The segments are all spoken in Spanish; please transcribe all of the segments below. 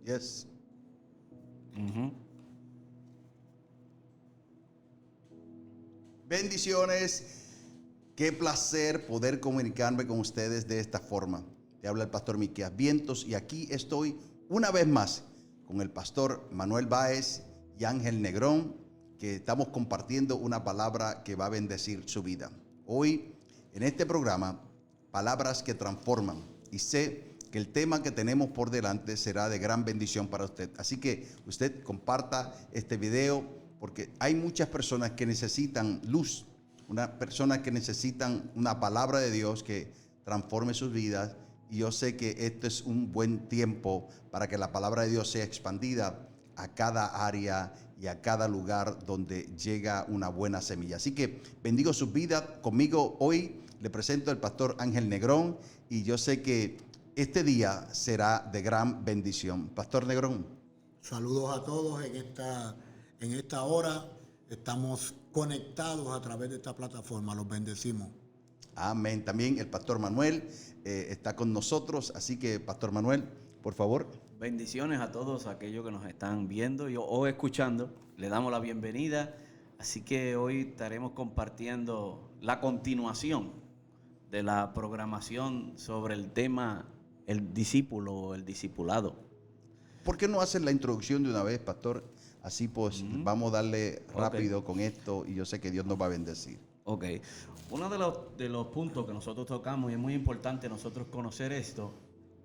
Yes. Bendiciones. Qué placer poder comunicarme con ustedes de esta forma. Te habla el pastor Miqueas Vientos y aquí estoy una vez más con el pastor Manuel Báez y Ángel Negrón, que estamos compartiendo una palabra que va a bendecir su vida. Hoy en este programa, palabras que transforman, y sé que el tema que tenemos por delante será de gran bendición para usted. Así que usted comparta este video porque hay muchas personas que necesitan luz, unas personas que necesitan una palabra de Dios que transforme sus vidas. Y yo sé que esto es un buen tiempo para que la palabra de Dios sea expandida a cada área y a cada lugar donde llega una buena semilla. Así que bendigo sus vidas. Conmigo hoy le presento al pastor Ángel Negrón y yo sé que este día será de gran bendición. Pastor Negrón. Saludos a todos en esta hora. Estamos conectados a través de esta plataforma. Los bendecimos. Amén. También el pastor Manuel está con nosotros. Así que, pastor Manuel, por favor. Bendiciones a todos aquellos que nos están viendo o escuchando. Le damos la bienvenida. Así que hoy estaremos compartiendo la continuación de la programación sobre el tema el discípulo o el discipulado. ¿Por qué no hacen la introducción de una vez, pastor? Así pues vamos a darle rápido con esto y yo sé que Dios nos va a bendecir. Ok. Uno de los puntos que nosotros tocamos, y es muy importante nosotros conocer esto,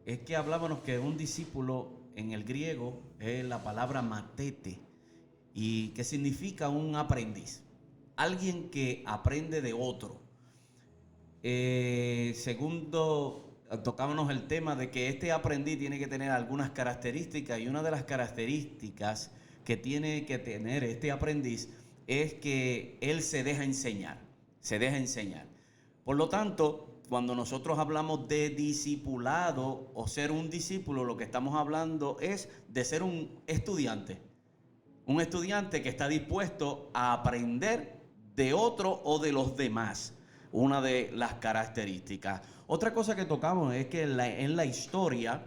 es que hablábamos que un discípulo en el griego es la palabra matete, y que significa un aprendiz, alguien que aprende de otro. Segundo, tocábamos el tema de que este aprendiz tiene que tener algunas características, y una de las características que tiene que tener este aprendiz es que él se deja enseñar. Por lo tanto, cuando nosotros hablamos de discipulado o ser un discípulo, lo que estamos hablando es de ser un estudiante que está dispuesto a aprender de otro o de los demás. Una de las características. Otra cosa que tocamos es que en la historia,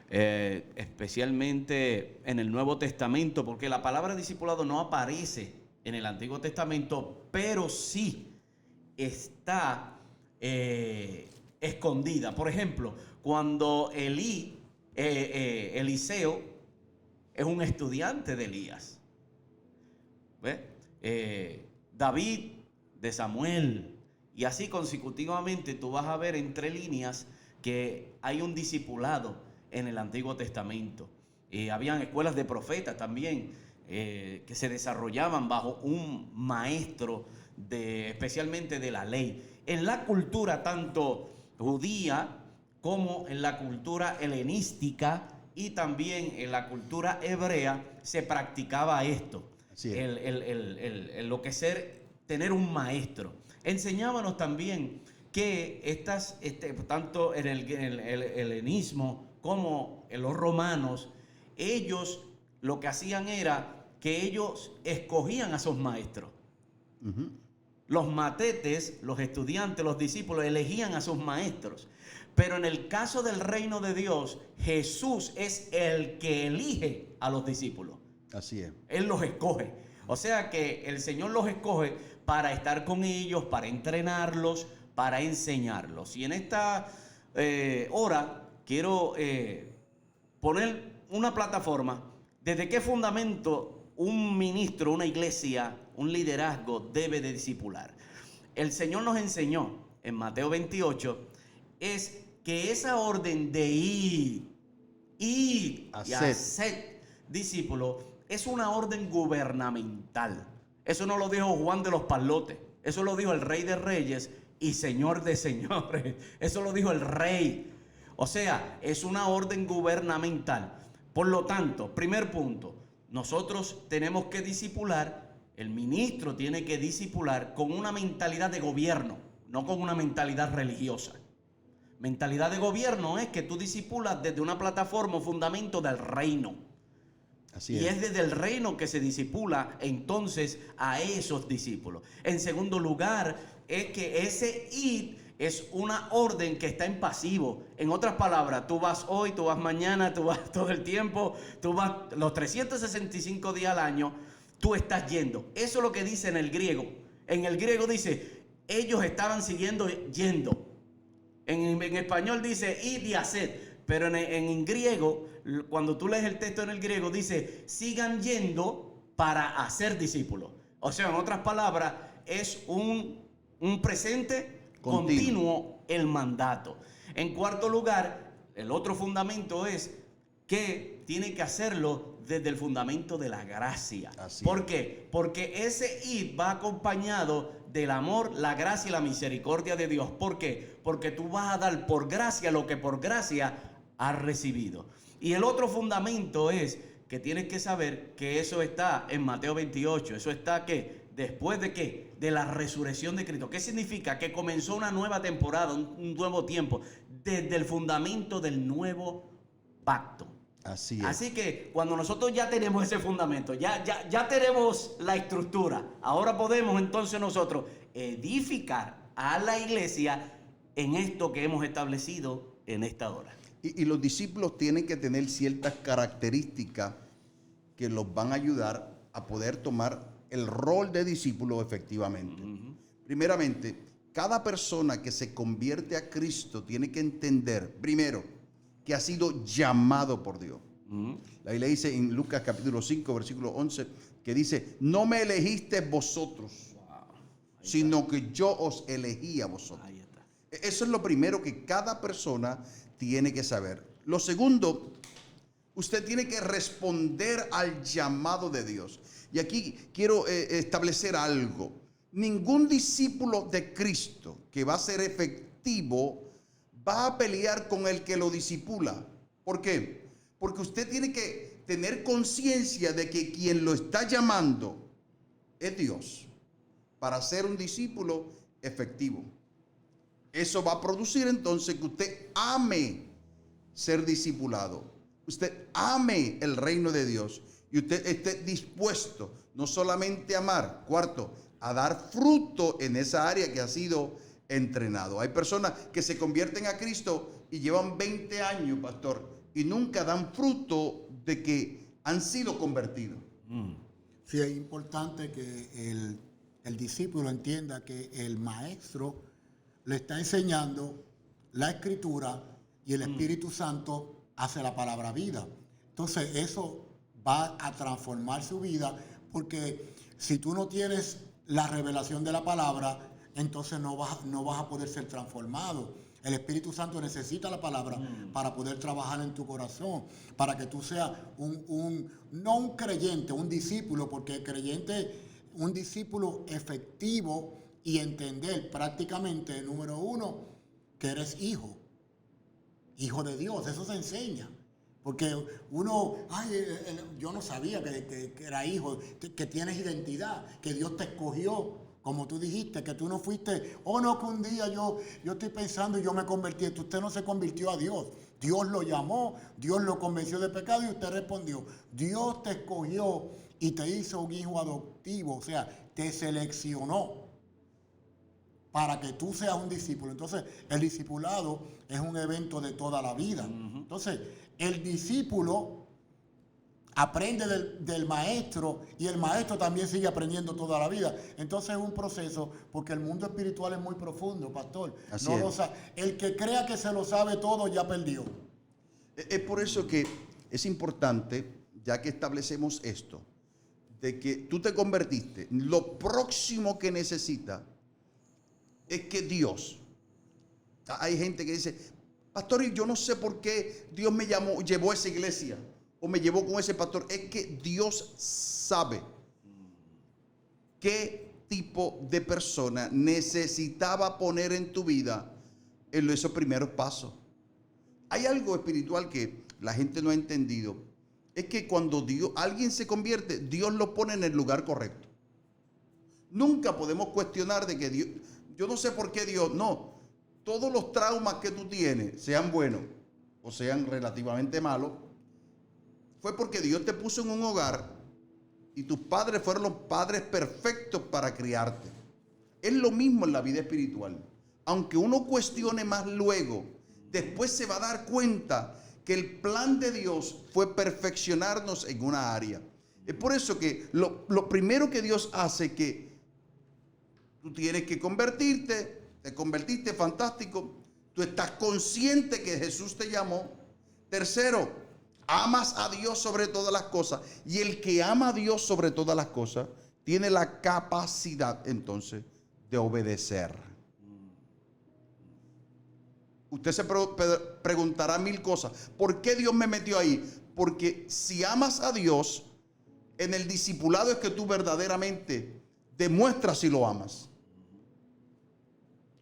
especialmente en el Nuevo Testamento, porque la palabra discipulado no aparece en el Antiguo Testamento, pero sí está escondida. Por ejemplo, cuando Eliseo es un estudiante de Elías, David de Samuel, y así consecutivamente tú vas a ver entre líneas que hay un discipulado en el Antiguo Testamento. Habían escuelas de profetas también que se desarrollaban bajo un maestro especialmente de la ley. En la cultura tanto judía como en la cultura helenística y también en la cultura hebrea se practicaba esto. Así es. Lo que tener un maestro. Enseñábamos también que tanto en el helenismo como en los romanos, ellos lo que hacían era que ellos escogían a sus maestros. Los matetes, los estudiantes, los discípulos elegían a sus maestros. Pero en el caso del reino de Dios, Jesús es el que elige a los discípulos. Así es. Él los escoge. O sea que el Señor los escoge para estar con ellos, para entrenarlos, para enseñarlos. Y en esta hora quiero poner una plataforma. ¿Desde qué fundamento un ministro, una iglesia, un liderazgo debe de discipular? El Señor nos enseñó en Mateo 28 es que esa orden de ir y hacer discípulos es una orden gubernamental. Eso no lo dijo Juan de los Palotes, eso lo dijo el Rey de Reyes y Señor de Señores. Eso lo dijo el Rey. O sea, es una orden gubernamental. Por lo tanto, primer punto, nosotros tenemos que discipular, el ministro tiene que discipular con una mentalidad de gobierno, no con una mentalidad religiosa. Mentalidad de gobierno es que tú discipulas desde una plataforma o fundamento del reino. Así es. Y es desde el reino que se discipula entonces a esos discípulos. En segundo lugar, es que ese ir Es una orden que está en pasivo. En otras palabras, tú vas hoy, tú vas mañana, tú vas todo el tiempo, tú vas los 365 días al año, tú estás yendo. Eso es lo que dice en el griego. En el griego dice, ellos estaban siguiendo yendo. En español dice id y haced, pero en griego, cuando tú lees el texto en el griego, dice sigan yendo para hacer discípulos. O sea, en otras palabras, es un presente continuo el mandato. En cuarto lugar, el otro fundamento es que tiene que hacerlo desde el fundamento de la gracia. ¿Por qué? Porque ese id va acompañado del amor, la gracia y la misericordia de Dios. ¿Por qué? Porque tú vas a dar por gracia lo que por gracia has recibido. Y el otro fundamento es que tienes que saber que eso está en Mateo 28. Eso está ¿qué? ¿Después de qué? De la resurrección de Cristo. ¿Qué significa? Que comenzó una nueva temporada, un nuevo tiempo, desde el fundamento del nuevo pacto. Así es. Así que cuando nosotros ya tenemos ese fundamento, ya tenemos la estructura, ahora podemos entonces nosotros edificar a la iglesia en esto que hemos establecido en esta hora. Y los discípulos tienen que tener ciertas características que los van a ayudar a poder tomar el rol de discípulo efectivamente. Primeramente, cada persona que se convierte a Cristo tiene que entender, primero, que ha sido llamado por Dios. La Biblia dice en Lucas capítulo 5, versículo 11, que dice, no me elegiste vosotros, sino que yo os elegí a vosotros. Ahí está. Eso es lo primero que cada persona tiene que saber. Lo segundo, usted tiene que responder al llamado de Dios. Y aquí quiero establecer algo. Ningún discípulo de Cristo que va a ser efectivo va a pelear con el que lo discipula. ¿Por qué? Porque usted tiene que tener conciencia de que quien lo está llamando es Dios para ser un discípulo efectivo. Eso va a producir entonces que usted ame ser discipulado. Usted ame el reino de Dios y usted esté dispuesto no solamente a amar, cuarto, a dar fruto en esa área que ha sido entrenado. Hay personas que se convierten a Cristo y llevan 20 años, pastor, y nunca dan fruto de que han sido convertidos. Sí, es importante que el discípulo entienda que el maestro le está enseñando la escritura y el Espíritu Santo hace la palabra vida. Entonces eso va a transformar su vida, porque si tú no tienes la revelación de la palabra, entonces no vas a poder ser transformado. El Espíritu Santo necesita la palabra para poder trabajar en tu corazón, para que tú seas no un creyente, un discípulo, porque el creyente, un discípulo efectivo y entender prácticamente, número uno, que eres hijo de Dios. Eso se enseña. Porque uno, yo no sabía que era hijo, que tienes identidad, que Dios te escogió. Como tú dijiste, que tú no fuiste, no, que un día yo estoy pensando y yo me convertí. Usted no se convirtió a Dios. Dios lo llamó, Dios lo convenció de pecado y usted respondió. Dios te escogió y te hizo un hijo adoptivo, o sea, te seleccionó para que tú seas un discípulo. Entonces, el discipulado es un evento de toda la vida. Entonces, el discípulo aprende del maestro y el maestro también sigue aprendiendo toda la vida. Entonces es un proceso, porque el mundo espiritual es muy profundo, pastor. El que crea que se lo sabe todo ya perdió. Es por eso que es importante, ya que establecemos esto, de que tú te convertiste, lo próximo que necesitas es que Dios. Hay gente que dice, pastor, yo no sé por qué Dios me llevó a esa iglesia o me llevó con ese pastor. Es que Dios sabe qué tipo de persona necesitaba poner en tu vida en esos primeros pasos. Hay algo espiritual que la gente no ha entendido. Es que cuando alguien se convierte, Dios lo pone en el lugar correcto. Nunca podemos cuestionar de que Dios, yo no sé por qué Dios, no. Todos los traumas que tú tienes, sean buenos o sean relativamente malos, fue porque Dios te puso en un hogar y tus padres fueron los padres perfectos para criarte. Es lo mismo en la vida espiritual. aunque uno cuestione más luego, después se va a dar cuenta que el plan de Dios fue perfeccionarnos en una área. Es por eso que lo primero que Dios hace que tú tienes que convertirte, te convertiste, fantástico. Tú estás consciente que Jesús te llamó. Tercero, amas a Dios sobre todas las cosas. Y el que ama a Dios sobre todas las cosas tiene la capacidad entonces de obedecer. Usted se preguntará mil cosas. ¿Por qué Dios me metió ahí? Porque si amas a Dios, en el discipulado es que tú verdaderamente demuestras si lo amas.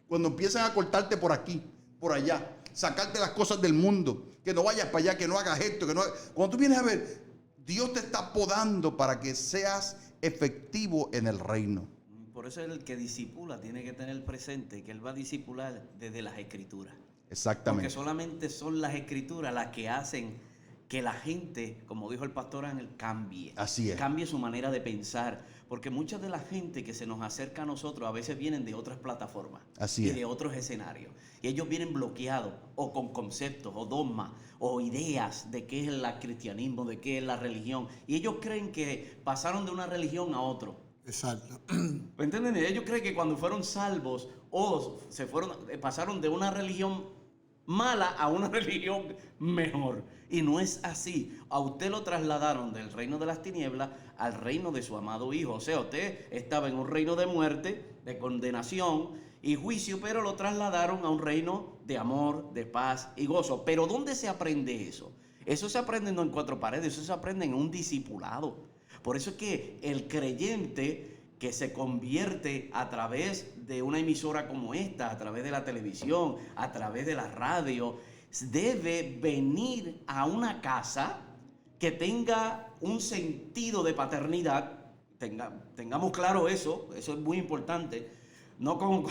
Cuando empiezan a cortarte por aquí, por allá, sacarte las cosas del mundo, que no vayas para allá, que no hagas esto, que no hagas... Cuando tú vienes a ver, Dios te está podando para que seas efectivo en el reino. Por eso el que discipula tiene que tener presente que él va a discipular desde las Escrituras. Exactamente. Porque solamente son las Escrituras las que hacen que la gente, como dijo el pastor Ángel, cambie. Así es. Cambie su manera de pensar. Porque mucha de la gente que se nos acerca a nosotros a veces vienen de otras plataformas. Así y es. de otros escenarios. Y ellos vienen bloqueados o con conceptos o dogmas o ideas de qué es el cristianismo, de qué es la religión. Y ellos creen que pasaron de una religión a otro. Exacto. ¿Me entienden? Ellos creen que cuando fueron salvos o pasaron de una religión mala a una religión mejor. Y no es así. A usted lo trasladaron del reino de las tinieblas al reino de su amado Hijo. O sea, usted estaba en un reino de muerte, de condenación y juicio, pero lo trasladaron a un reino de amor, de paz y gozo. Pero ¿dónde se aprende eso? Eso se aprende no en cuatro paredes, eso se aprende en un discipulado. Por eso es que el creyente que se convierte a través de una emisora como esta, a través de la televisión, a través de la radio, debe venir a una casa que tenga un sentido de paternidad. Tengamos claro eso es muy importante. No como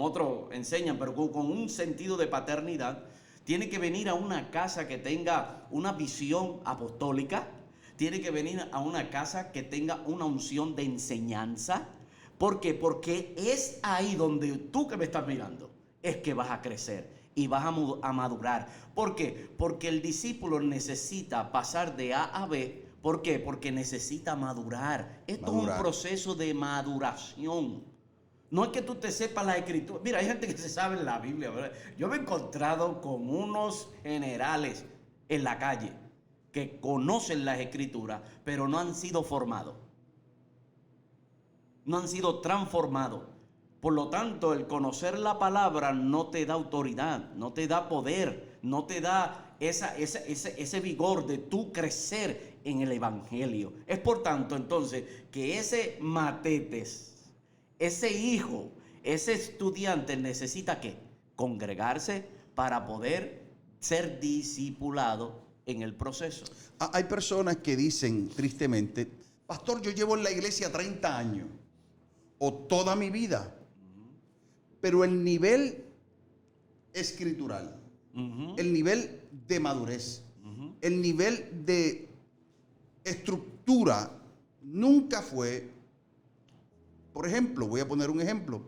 otros enseñan, pero con un sentido de paternidad. Tiene que venir a una casa que tenga una visión apostólica. Tiene que venir a una casa que tenga una unción de enseñanza. ¿Por qué? Porque es ahí donde tú que me estás mirando, es que vas a crecer y vas a madurar. ¿Por qué? Porque el discípulo necesita pasar de A a B. ¿Por qué? Porque necesita madurar. Esto es un proceso de maduración. No es que tú te sepas la escritura. Mira, hay gente que se sabe la Biblia, ¿verdad? Yo me he encontrado con unos generales en la calle que conocen las escrituras, pero no han sido formados. No han sido transformados. Por lo tanto, el conocer la palabra no te da autoridad, no te da poder, no te da ese vigor de tú crecer en el evangelio. Es por tanto, entonces, que ese matetes, ese hijo, ese estudiante necesita ¿qué? Congregarse para poder ser discipulado en el proceso. Hay personas que dicen tristemente, pastor, yo llevo en la iglesia 30 años o toda mi vida, pero el nivel escritural, el nivel de madurez, el nivel de estructura nunca fue. Por ejemplo, voy a poner un ejemplo.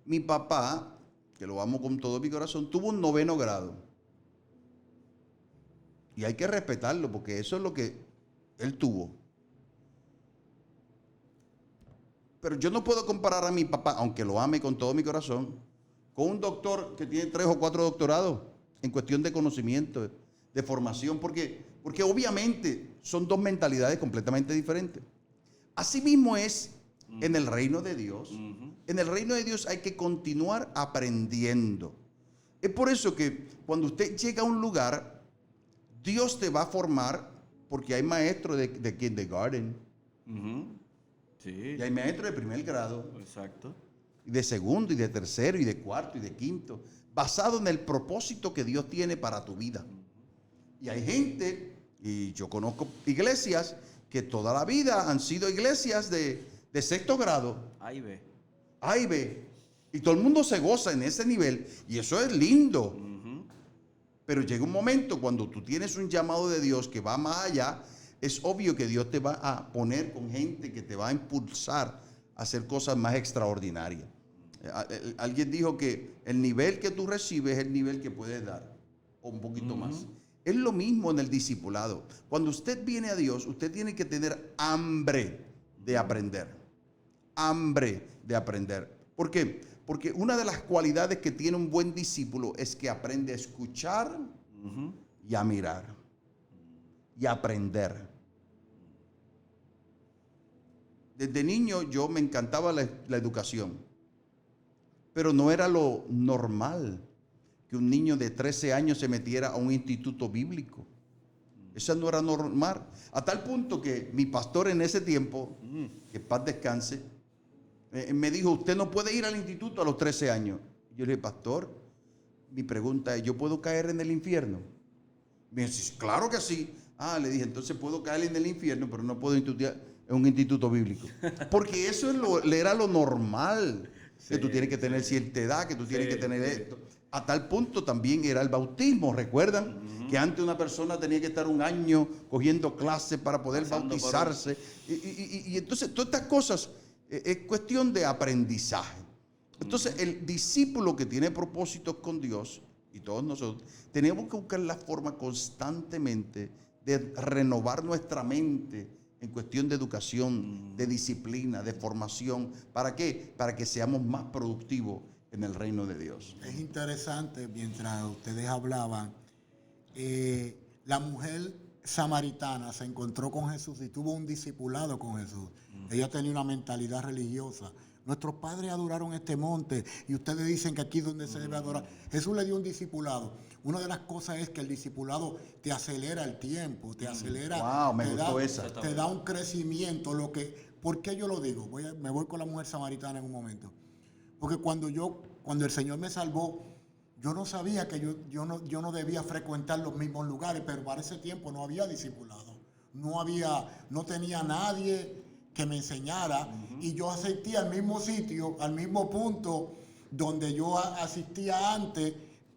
Mi papá, que lo amo con todo mi corazón, tuvo un 9º grado. Y hay que respetarlo porque eso es lo que él tuvo. Pero yo no puedo comparar a mi papá, aunque lo ame con todo mi corazón, con un doctor que tiene 3 o 4 doctorados en cuestión de conocimiento, de formación, porque obviamente son dos mentalidades completamente diferentes. Asimismo es en el reino de Dios. En el reino de Dios hay que continuar aprendiendo. Es por eso que cuando usted llega a un lugar, Dios te va a formar, porque hay maestros de kindergarten. Sí. Y hay maestros de 1er grado. Exacto. Y de 2º, y de 3º, y de 4º, y de 5º. Basado en el propósito que Dios tiene para tu vida. Y hay gente, y yo conozco iglesias, que toda la vida han sido iglesias de 6º grado. Ahí ve. Ahí ve. Y todo el mundo se goza en ese nivel. Y eso es lindo. Pero llega un momento cuando tú tienes un llamado de Dios que va más allá. Es obvio que Dios te va a poner con gente que te va a impulsar a hacer cosas más extraordinarias. Alguien dijo que el nivel que tú recibes es el nivel que puedes dar, o un poquito más. Es lo mismo en el discipulado. Cuando usted viene a Dios, usted tiene que tener hambre de aprender. Hambre de aprender. ¿Por qué? Porque una de las cualidades que tiene un buen discípulo es que aprende a escuchar y a mirar y a aprender. Desde niño yo me encantaba la educación, pero no era lo normal que un niño de 13 años se metiera a un instituto bíblico. Eso no era normal. A tal punto que mi pastor en ese tiempo, que en paz descanse, me dijo, usted no puede ir al instituto a los 13 años. Yo le dije, pastor, mi pregunta es, ¿yo puedo caer en el infierno? Me dice, claro que sí. Le dije, entonces puedo caer en el infierno, pero no puedo estudiar en un instituto bíblico. Porque eso era lo normal, que tú tienes que tener cierta edad, que tú tienes que tener esto. A tal punto también era el bautismo, ¿recuerdan? Que antes una persona tenía que estar un año cogiendo clases para poder bautizarse. Y entonces todas estas cosas es cuestión de aprendizaje. Entonces el discípulo que tiene propósitos con Dios, y todos nosotros, tenemos que buscar la forma constantemente de renovar nuestra mente en cuestión de educación, de disciplina, de formación. ¿Para qué? Para que seamos más productivos en el reino de Dios. Es interesante, mientras ustedes hablaban, la mujer samaritana se encontró con Jesús y tuvo un discipulado con Jesús. Ella tenía una mentalidad religiosa. Nuestros padres adoraron este monte y ustedes dicen que aquí es donde se debe adorar. Jesús le dio un discipulado. Una de las cosas es que el discipulado te acelera el tiempo, te acelera, te da un crecimiento. ¿Por qué yo lo digo? Me voy con la mujer samaritana en un momento. Porque cuando el Señor me salvó, yo no sabía que yo no debía frecuentar los mismos lugares, pero para ese tiempo no había discipulado. No tenía nadie que me enseñara y yo asistía al mismo sitio, al mismo punto donde yo asistía antes,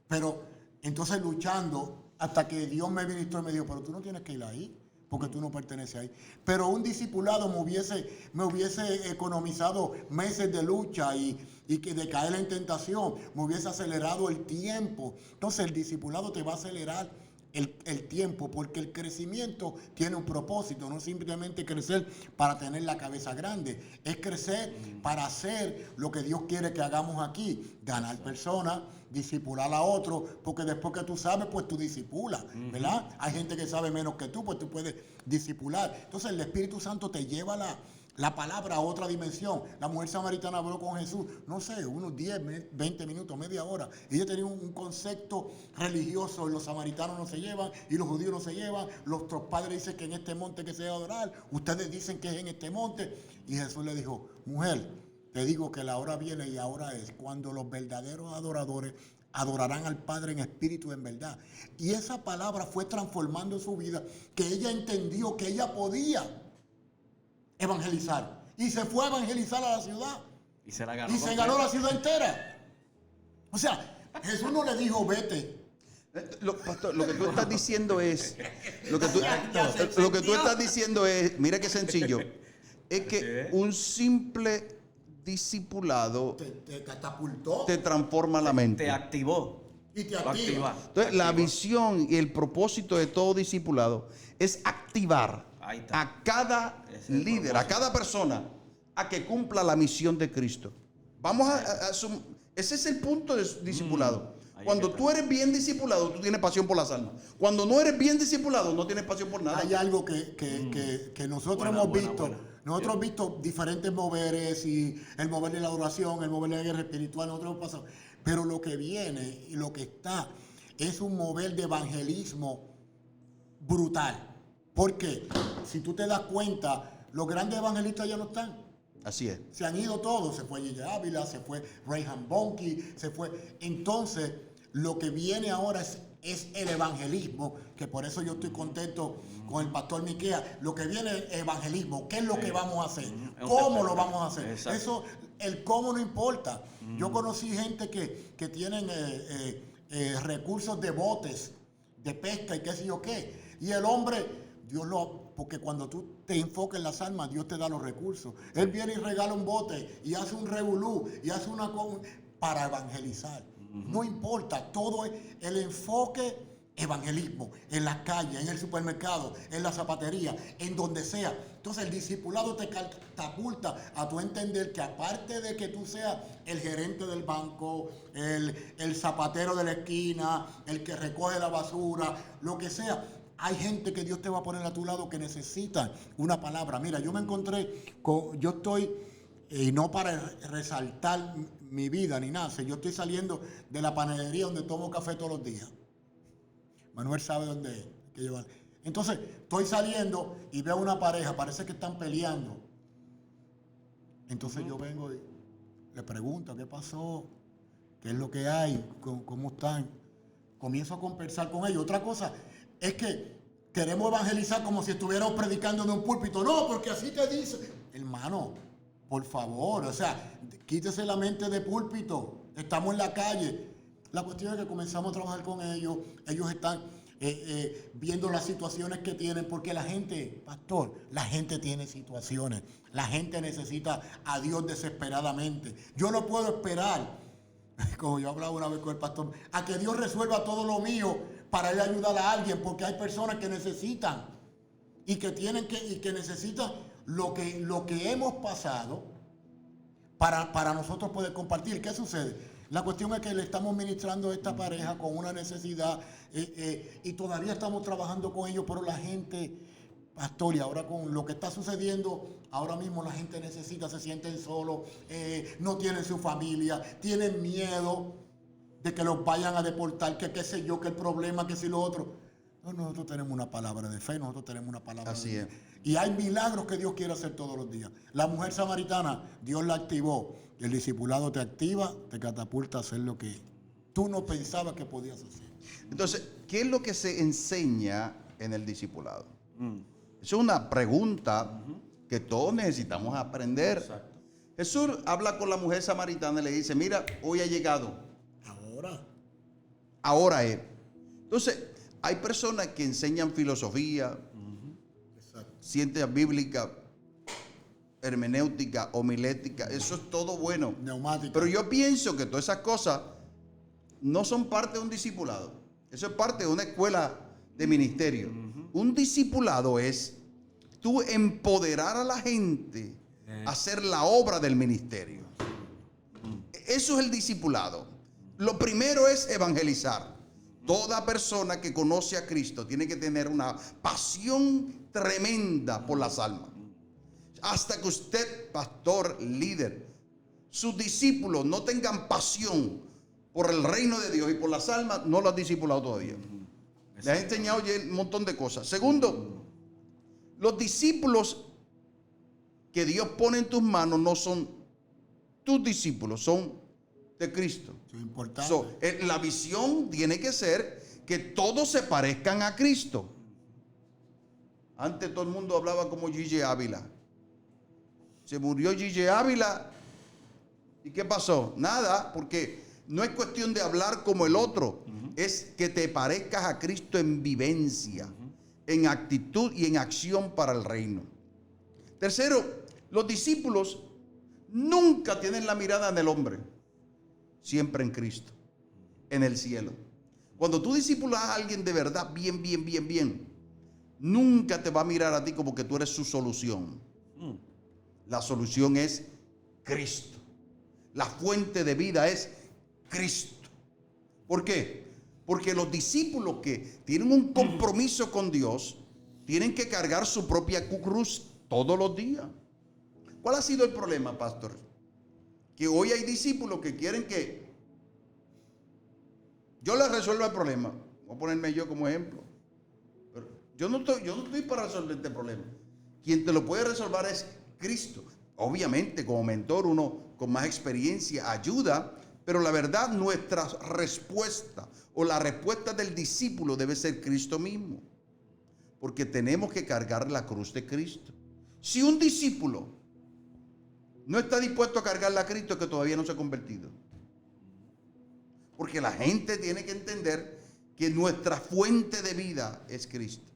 pero entonces luchando hasta que Dios me ministró y me dijo, pero tú no tienes que ir ahí, porque tú no perteneces ahí. Pero un discipulado me hubiese economizado meses de lucha y que de caer en tentación, me hubiese acelerado el tiempo. Entonces el discipulado te va a acelerar el tiempo, porque el crecimiento tiene un propósito, no simplemente crecer para tener la cabeza grande, es crecer para hacer lo que Dios quiere que hagamos aquí, ganar personas, discipular a otros, porque después que tú sabes, pues tú discipulas, ¿verdad? Hay gente que sabe menos que tú, pues tú puedes discipular. Entonces el Espíritu Santo te lleva la palabra a otra dimensión. La mujer samaritana habló con Jesús, no sé, unos 10, 20 minutos, media hora. Ella tenía un concepto religioso, los samaritanos no se llevan y los judíos no se llevan. Nuestros padres dicen que en este monte que se debe adorar, ustedes dicen que es en este monte. Y Jesús le dijo, mujer, te digo que la hora viene y ahora es cuando los verdaderos adoradores adorarán al Padre en espíritu y en verdad. Y esa palabra fue transformando su vida, que ella entendió que ella podía evangelizar. Y se fue a evangelizar a la ciudad. Y se la ganó. Y se ganó la ciudad entera. O sea, Jesús no le dijo, vete. Pastor, lo que tú estás diciendo es, lo que tú estás diciendo es, mira qué sencillo, es que un simple discipulado te catapultó, te transforma la mente. Te activó. y te activa. Entonces, la visión y el propósito de todo discipulado es activar a cada líder, a cada persona, a que cumpla la misión de Cristo. Vamos a asumir, ese es el punto del discipulado. Cuando tú eres bien discipulado, tú tienes pasión por las almas. Cuando no eres bien discipulado, no tienes pasión por nada. Hay algo que nosotros hemos visto. Nosotros hemos visto diferentes moveres, y el mover de la adoración, el mover de la guerra espiritual, nosotros hemos pasado. Pero lo que viene y lo que está es un mover de evangelismo brutal. Porque si tú te das cuenta, los grandes evangelistas ya no están. Así es. Se han ido todos. Se fue Gigi Ávila, se fue Reinhard Bonnke, se fue. Entonces, lo que viene ahora es el evangelismo, que por eso yo estoy contento con el pastor Miqueas. Lo que viene es evangelismo. ¿Qué es lo que vamos a hacer? ¿Cómo lo vamos a hacer? Exacto. Eso, el cómo no importa. Yo conocí gente que tienen recursos de botes, de pesca y qué sé yo qué. Y el hombre, Dios lo porque cuando tú te enfocas en las almas, Dios te da los recursos. Él viene y regala un bote y hace un revolú y hace una para evangelizar. No importa, todo es el enfoque evangelismo, en la calle, en el supermercado, en la zapatería, en donde sea. Entonces el discipulado te catapulta a tu entender que aparte de que tú seas el gerente del banco, el zapatero de la esquina, el que recoge la basura, lo que sea, hay gente que Dios te va a poner a tu lado que necesita una palabra. Mira, yo me encontré yo estoy, y no para resaltar mi vida ni nada, yo estoy saliendo de la panadería donde tomo café todos los días. Manuel sabe dónde es, que llevar. Entonces, estoy saliendo y veo una pareja, parece que están peleando. Entonces yo vengo y le pregunto, ¿qué pasó? ¿Qué es lo que hay? ¿Cómo están? Comienzo a conversar con ellos. Otra cosa es que queremos evangelizar como si estuviéramos predicando en un púlpito. No, porque así te dice. Hermano, por favor, o sea, quítese la mente de púlpito. Estamos en la calle. La cuestión es que comenzamos a trabajar con ellos. Ellos están viendo las situaciones que tienen, porque la gente, pastor, la gente tiene situaciones. La gente necesita a Dios desesperadamente. Yo no puedo esperar, como yo hablaba una vez con el pastor, a que Dios resuelva todo lo mío para ir a ayudar a alguien, porque hay personas que necesitan y que tienen y que necesitan lo que hemos pasado para nosotros poder compartir. ¿Qué sucede? La cuestión es que le estamos ministrando a esta pareja con una necesidad y todavía estamos trabajando con ellos, pero la gente, pastor, y ahora con lo que está sucediendo, ahora mismo la gente necesita, se sienten solos, no tienen su familia, tienen miedo de que los vayan a deportar, que qué sé yo, que el problema, que si lo otro. No, nosotros tenemos una palabra de fe, nosotros tenemos una palabra Así de es. fe. Y hay milagros que Dios quiere hacer todos los días. La mujer samaritana, Dios la activó. El discipulado te activa, te catapulta a hacer lo que tú no pensabas que podías hacer. Entonces, ¿qué es lo que se enseña en el discipulado? Es una pregunta que todos necesitamos aprender. Exacto. Jesús habla con la mujer samaritana y le dice, mira, hoy ha llegado. Ahora es. Entonces, hay personas que enseñan filosofía, ciencia bíblica, hermenéutica, homilética, eso es todo bueno. Neumática. Pero yo pienso que todas esas cosas no son parte de un discipulado. Eso es parte de una escuela de ministerio. Un discipulado es tú empoderar a la gente a hacer la obra del ministerio. Eso es el discipulado. Lo primero es evangelizar. Toda persona que conoce a Cristo tiene que tener una pasión tremenda por las almas. Hasta que usted, pastor, líder, sus discípulos no tengan pasión por el reino de Dios y por las almas, no lo has discipulado todavía. Le has enseñado ya un montón de cosas. Segundo, los discípulos que Dios pone en tus manos no son tus discípulos, son de Cristo. Eso es importante. La visión tiene que ser que todos se parezcan a Cristo. Antes todo el mundo hablaba como Gigi Ávila. Se murió Gigi Ávila. ¿Y qué pasó? Nada, porque no es cuestión de hablar como el otro. Es que te parezcas a Cristo en vivencia, en actitud y en acción para el reino. Tercero, los discípulos nunca tienen la mirada en el hombre. Siempre en Cristo, en el cielo. Cuando tú discipulas a alguien de verdad, bien, nunca te va a mirar a ti como que tú eres su solución. La solución es Cristo. La fuente de vida es Cristo. ¿Por qué? Porque los discípulos que tienen un compromiso con Dios tienen que cargar su propia cruz todos los días. ¿Cuál ha sido el problema, pastor? Que hoy hay discípulos que quieren que yo les resuelva el problema. Voy a ponerme yo como ejemplo. Pero yo no estoy para resolver este problema. Quien te lo puede resolver es Cristo. Obviamente, como mentor, uno con más experiencia ayuda, pero la verdad, nuestra respuesta o la respuesta del discípulo debe ser Cristo mismo. Porque tenemos que cargar la cruz de Cristo. Si un discípulo no está dispuesto a cargar a Cristo, es que todavía no se ha convertido. Porque la gente tiene que entender que nuestra fuente de vida es Cristo.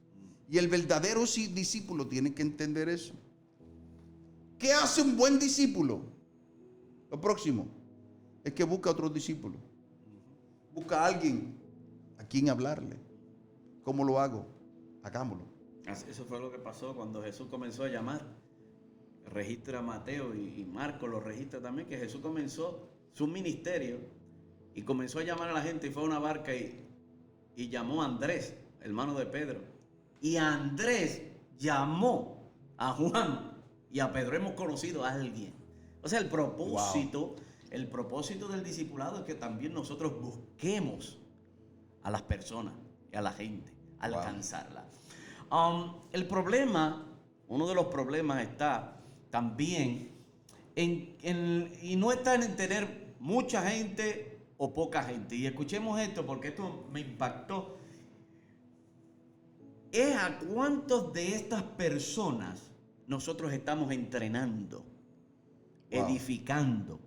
Y el verdadero discípulo tiene que entender eso. ¿Qué hace un buen discípulo? Lo próximo es que busca a otros discípulos. Busca a alguien a quien hablarle. ¿Cómo lo hago? Hagámoslo. Eso fue lo que pasó cuando Jesús comenzó a llamar. Registra a Mateo y Marcos lo registra también, que Jesús comenzó su ministerio y comenzó a llamar a la gente y fue a una barca y llamó a Andrés, hermano de Pedro. Y Andrés llamó a Juan y a Pedro. Hemos conocido a alguien. O sea, el propósito del discipulado es que también nosotros busquemos a las personas y a la gente, alcanzarla. El problema, uno de los problemas está también y no está en tener mucha gente o poca gente. Y escuchemos esto porque esto me impactó. Es a cuántos de estas personas nosotros estamos entrenando, edificando,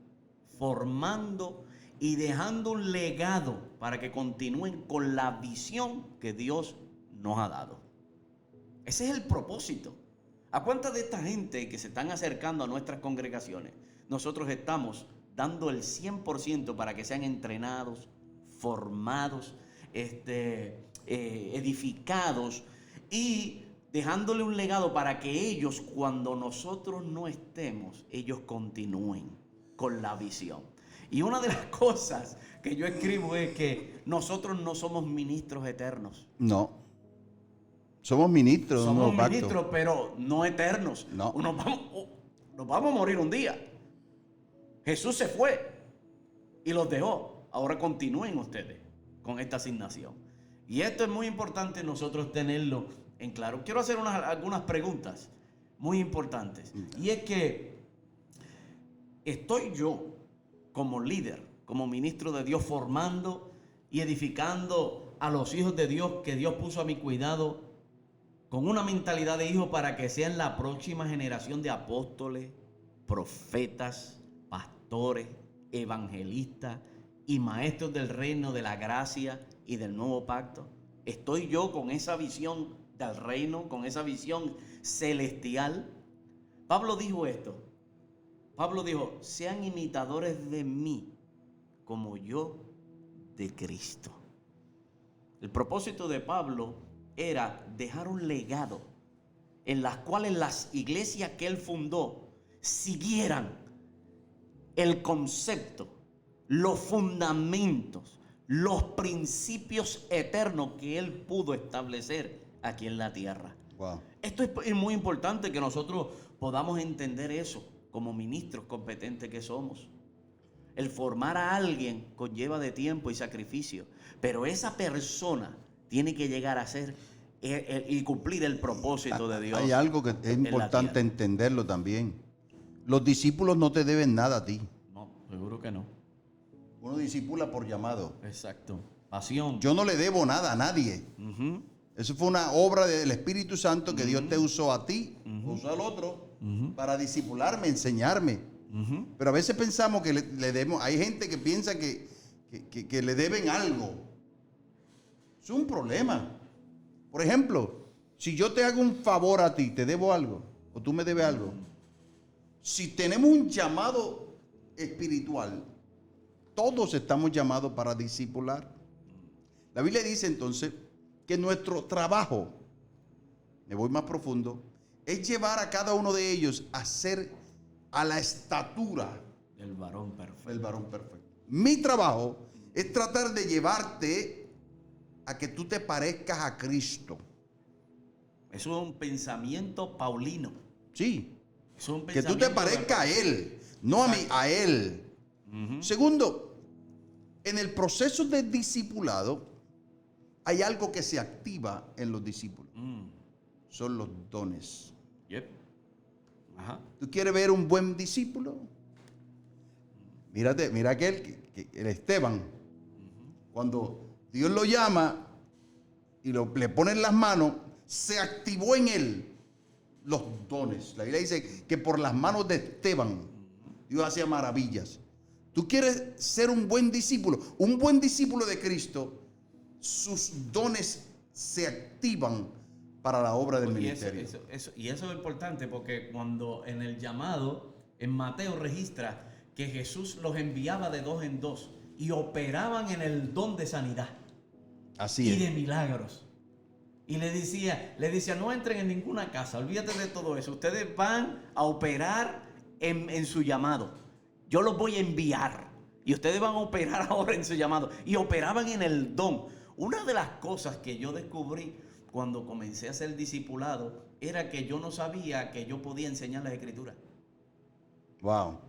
formando y dejando un legado para que continúen con la visión que Dios nos ha dado. Ese es el propósito. ¿A cuánta de esta gente que se están acercando a nuestras congregaciones nosotros estamos dando el 100% para que sean entrenados, formados, edificados y dejándole un legado para que ellos, cuando nosotros no estemos, ellos continúen con la visión? Y una de las cosas que yo escribo es que nosotros no somos ministros eternos. No. Somos ministros. Somos ministros, pero no eternos. No. Nos vamos a morir un día. Jesús se fue y los dejó. Ahora continúen ustedes con esta asignación. Y esto es muy importante nosotros tenerlo en claro. Quiero hacer algunas preguntas muy importantes. Y es que estoy yo como líder, como ministro de Dios, formando y edificando a los hijos de Dios que Dios puso a mi cuidado con una mentalidad de hijo para que sean la próxima generación de apóstoles, profetas, pastores, evangelistas y maestros del reino de la gracia y del nuevo pacto. Estoy yo con esa visión del reino, con esa visión celestial. Pablo dijo esto. Pablo dijo, sean imitadores de mí como yo de Cristo. El propósito de Pablo era dejar un legado en las cuales las iglesias que él fundó siguieran el concepto, los fundamentos, los principios eternos que él pudo establecer aquí en la tierra. Wow. Esto es muy importante que nosotros podamos entender eso como ministros competentes que somos. El formar a alguien conlleva de tiempo y sacrificio, pero esa persona tiene que llegar a ser y cumplir el propósito de Dios. Hay algo que es importante entenderlo también. Los discípulos no te deben nada a ti. No, seguro que no. Uno discípula por llamado. Exacto. Pasión. Yo no le debo nada a nadie. Eso fue una obra del Espíritu Santo que Dios te usó a ti, usó al otro, para discipularme, enseñarme. Pero a veces pensamos que le debemos. Hay gente que piensa que le deben algo. Es un problema. Por ejemplo, si yo te hago un favor a ti, te debo algo, o tú me debes algo. Si tenemos un llamado espiritual, todos estamos llamados para discipular. La Biblia dice entonces que nuestro trabajo, me voy más profundo, es llevar a cada uno de ellos a ser a la estatura del varón perfecto. del varón perfecto. Mi trabajo es tratar de llevarte a que tú te parezcas a Cristo. Eso es un pensamiento paulino. Sí. Es un Que tú te parezcas a Él, no a mí, a Él. Segundo, en el proceso de discipulado hay algo que se activa en los discípulos. Son los dones. Yep. Ajá. ¿Tú quieres ver un buen discípulo? Mira aquel, el Esteban. Cuando Dios lo llama y le pone en las manos, se activó en él los dones. La Biblia dice que por las manos de Esteban Dios hacía maravillas. Tú quieres ser un buen discípulo de Cristo, sus dones se activan para la obra del Y ministerio. y eso es importante porque cuando en el llamado, en Mateo registra que Jesús los enviaba de dos en dos y operaban en el don de sanidad Así y es. de milagros. Y le decía, no entren en ninguna casa, olvídate de todo eso. Ustedes van a operar en su llamado. Yo los voy a enviar y ustedes van a operar ahora en su llamado. Y operaban en el don. Una de las cosas que yo descubrí cuando comencé a ser discipulado era que yo no sabía que yo podía enseñar las escrituras. Wow.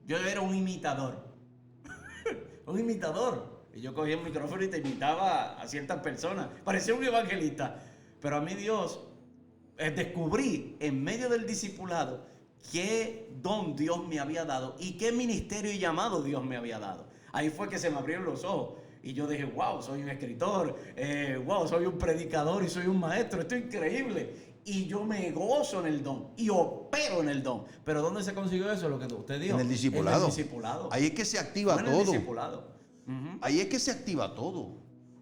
Yo era un imitador. Un imitador. Y yo cogía el micrófono y te imitaba a ciertas personas. Parecía un evangelista. Pero a mí Dios, descubrí en medio del discipulado qué don Dios me había dado y qué ministerio y llamado Dios me había dado. Ahí fue que se me abrieron los ojos. Y yo dije, wow, soy un escritor. Wow, soy un predicador y soy un maestro. Esto es increíble. Y yo me gozo en el don y opero en el don. Pero ¿dónde se consiguió eso? Lo que usted dijo. En el discipulado. En el discipulado. Ahí es que se activa Fue en el todo. discipulado. Ujú. Ahí es que se activa todo.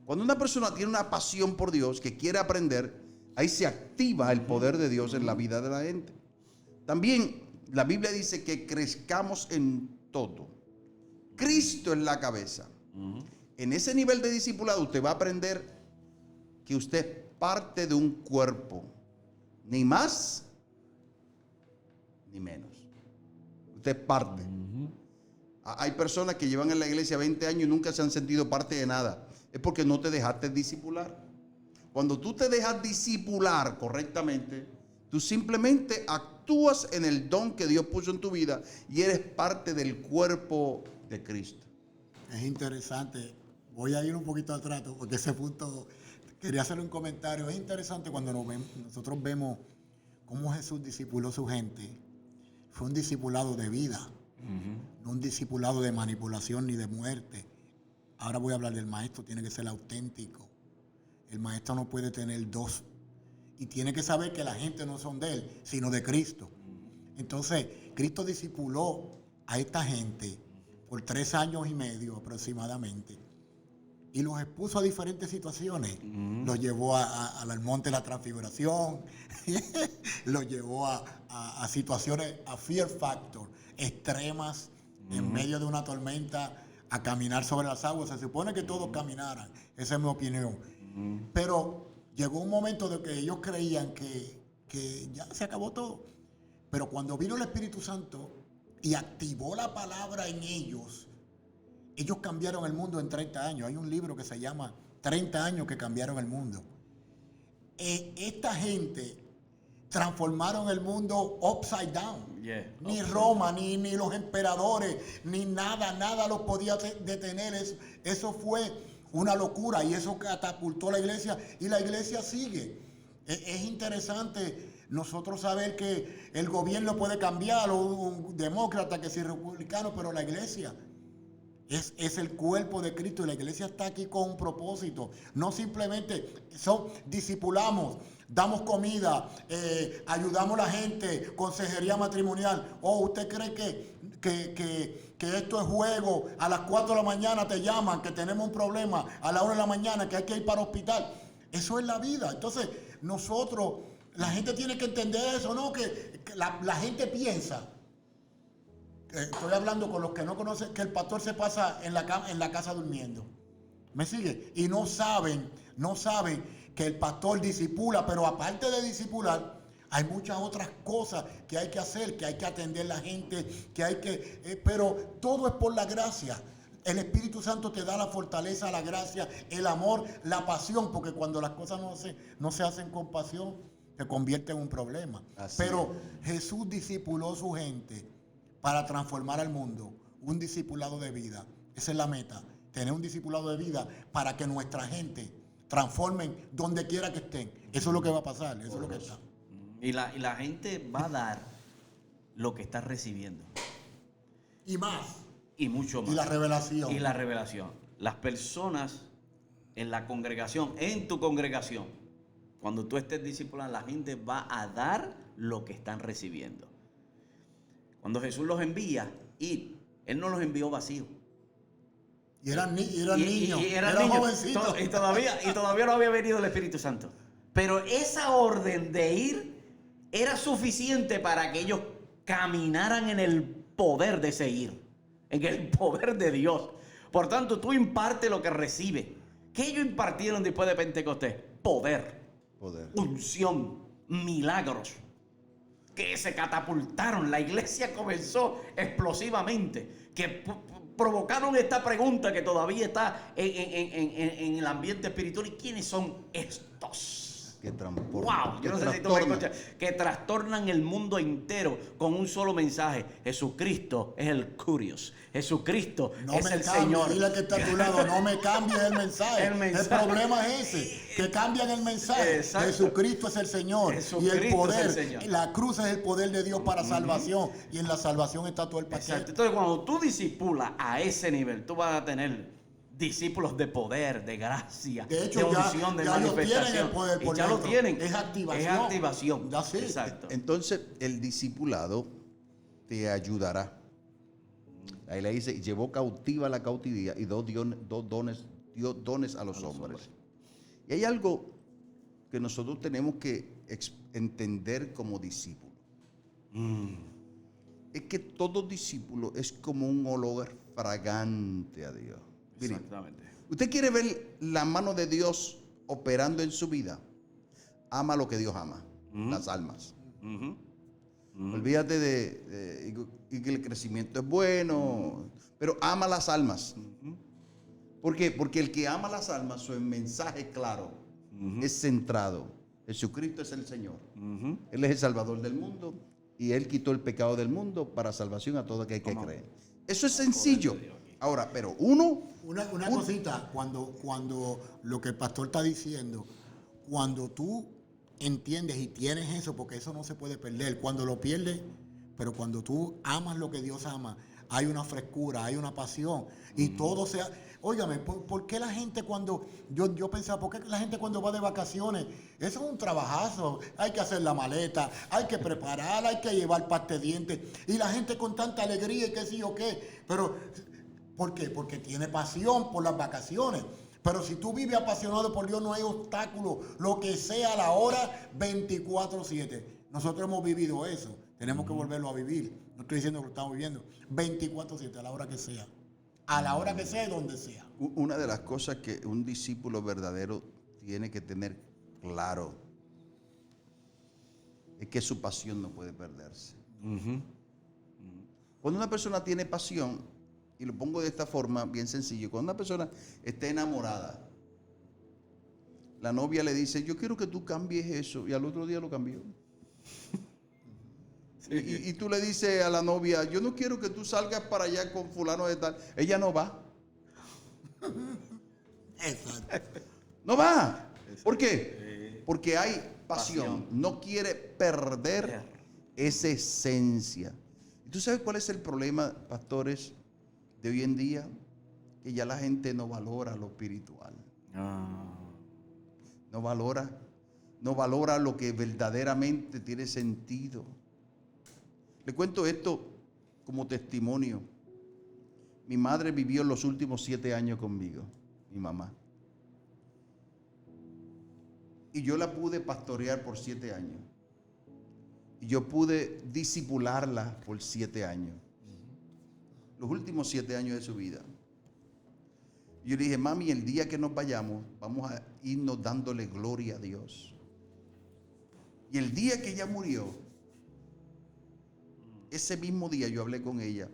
Cuando una persona tiene una pasión por Dios, que quiere aprender, ahí se activa el poder de Dios en la vida de la gente. También la Biblia dice que crezcamos en todo. Cristo es la cabeza. Ujú. En ese nivel de discipulado usted va a aprender que usted es parte de un cuerpo. Ni más, ni menos. Usted es parte. Hay personas que llevan en la iglesia 20 años y nunca se han sentido parte de nada. Es porque no te dejaste discipular. Cuando tú te dejas discipular correctamente, tú simplemente actúas en el don que Dios puso en tu vida y eres parte del cuerpo de Cristo. Es interesante. Voy a ir un poquito atrás porque ese punto quería hacer un comentario. Es interesante cuando nosotros vemos cómo Jesús discipuló a su gente. Fue un discipulado de vida, no un discipulado de manipulación ni de muerte. Ahora voy a hablar del maestro, tiene que ser auténtico. El maestro no puede tener dos. Y tiene que saber que la gente no son de él, sino de Cristo. Entonces, Cristo discipuló a esta gente por 3 años y medio aproximadamente. Y los expuso a diferentes situaciones. Los llevó al monte de la transfiguración, los llevó a situaciones, a fear factor, extremas, en medio de una tormenta, a caminar sobre las aguas. Se supone que todos caminaran, esa es mi opinión. Pero llegó un momento de que ellos creían que ya se acabó todo. Pero cuando vino el Espíritu Santo y activó la palabra en ellos cambiaron el mundo en 30 años. Hay un libro que se llama 30 años que cambiaron el mundo. Esta gente transformaron el mundo upside down. Yeah. Ni Roma, ni los emperadores, ni nada los podía detener. Eso fue una locura y eso catapultó la iglesia y la iglesia sigue. Es interesante nosotros saber que el gobierno puede cambiar, o un demócrata que si republicano, pero la iglesia es el cuerpo de Cristo y la iglesia está aquí con un propósito. No simplemente discipulamos, damos comida, ayudamos a la gente, consejería matrimonial. ¿Usted cree que esto es juego? A las 4 de la mañana te llaman, que tenemos un problema, a la 1 de la mañana que hay que ir para el hospital. Eso es la vida. Entonces, nosotros, la gente tiene que entender eso, ¿no? Que la gente piensa. Estoy hablando con los que no conocen que el pastor se pasa en la casa durmiendo. ¿Me sigue? Y no saben que el pastor discipula, pero aparte de discipular, hay muchas otras cosas que hay que hacer, que hay que atender a la gente, pero todo es por la gracia. El Espíritu Santo te da la fortaleza, la gracia, el amor, la pasión, porque cuando las cosas no se hacen con pasión, se convierte en un problema. Pero Jesús discipuló a su gente para transformar al mundo, un discipulado de vida. Esa es la meta, tener un discipulado de vida para que nuestra gente transformen donde quiera que estén. Eso es lo que va a pasar, eso es lo que está. Y la gente va a dar lo que está recibiendo. Y más. Y mucho más. Y la revelación. Y la revelación. Las personas en la congregación, en tu congregación, cuando tú estés discipulando, la gente va a dar lo que están recibiendo. Cuando Jesús los envía, Él no los envió vacíos. eran niños, y eran eran niños. jovencitos. Y todavía no había venido el Espíritu Santo. Pero esa orden de ir era suficiente para que ellos caminaran en el poder de ese ir, en el poder de Dios. Por tanto, tú impartes lo que recibes. ¿Qué ellos impartieron después de Pentecostés? Poder, unción, milagros, que se catapultaron. La iglesia comenzó explosivamente, que provocaron esta pregunta que todavía está en el ambiente espiritual. ¿Y quiénes son estos? Que transforman. Wow, yo no sé si tú me escuchas, que trastornan el mundo entero con un solo mensaje. Jesucristo es el Curios. Jesucristo es el Señor. Dile que está a tu lado, no me cambies el mensaje. El problema es ese, que cambian el mensaje. Exacto. Jesucristo es el Señor. Jesucristo y el poder, es el Señor. La cruz es el poder de Dios para salvación. Y en la salvación está todo el paquete. Exacto. Entonces, cuando tú discipulas a ese nivel, tú vas a tener discípulos de poder, de gracia, De hecho, de unción, de ya lo manifestación. tienen el poder por Y ya lo dentro. tienen. Es activación. Es activación. Ya sí. Exacto. Entonces, el discipulado te ayudará. Ahí le dice, llevó cautiva la cautividad y dio dones a los hombres. Y hay algo que nosotros tenemos que entender como discípulos. Es que todo discípulo es como un olor fragante a Dios. Mire, Exactamente. ¿usted quiere ver la mano de Dios operando en su vida? Ama lo que Dios ama, las almas. Olvídate y que el crecimiento es bueno, pero ama las almas. ¿Por qué? Porque el que ama las almas, su mensaje claro, es centrado. Jesucristo es el Señor. Él es el Salvador del mundo y Él quitó el pecado del mundo para salvación a todo aquel que cree. Eso es sencillo. Ahora, pero Una cosita, cuando lo que el pastor está diciendo, cuando tú entiendes y tienes eso, porque eso no se puede perder, cuando lo pierdes, pero cuando tú amas lo que Dios ama, hay una frescura, hay una pasión, y todo sea... Óigame, ¿por qué la gente cuando... Yo pensaba, ¿por qué la gente cuando va de vacaciones? Eso es un trabajazo, hay que hacer la maleta, hay que preparar, hay que llevar pasta de dientes, y la gente con tanta alegría y qué sí o qué, pero... ¿Por qué? Porque tiene pasión por las vacaciones. Pero si tú vives apasionado por Dios, no hay obstáculo. Lo que sea a la hora, 24/7. Nosotros hemos vivido eso. Tenemos que volverlo a vivir. No estoy diciendo que lo estamos viviendo. 24/7, a la hora que sea. A la hora que sea y donde sea. una de las cosas que un discípulo verdadero tiene que tener claro es que su pasión no puede perderse. Cuando una persona tiene pasión, y lo pongo de esta forma, bien sencillo, cuando una persona está enamorada, la novia le dice, yo quiero que tú cambies eso, y al otro día lo cambió. Y tú le dices a la novia, yo no quiero que tú salgas para allá con fulano de tal, ella no va. Exacto. No va. ¿Por qué? Porque hay pasión. No quiere perder esa esencia. ¿Y tú sabes cuál es el problema, pastores, de hoy en día? Que ya la gente no valora lo espiritual. No valora lo que verdaderamente tiene sentido. Le cuento esto como testimonio. Mi madre vivió los últimos 7 años conmigo, mi mamá. Y yo la pude pastorear por 7 años. Y yo pude discipularla por 7 años. Los últimos 7 años de su vida. Yo le dije, mami, el día que nos vayamos, vamos a irnos dándole gloria a Dios. Y el día que ella murió, ese mismo día yo hablé con ella.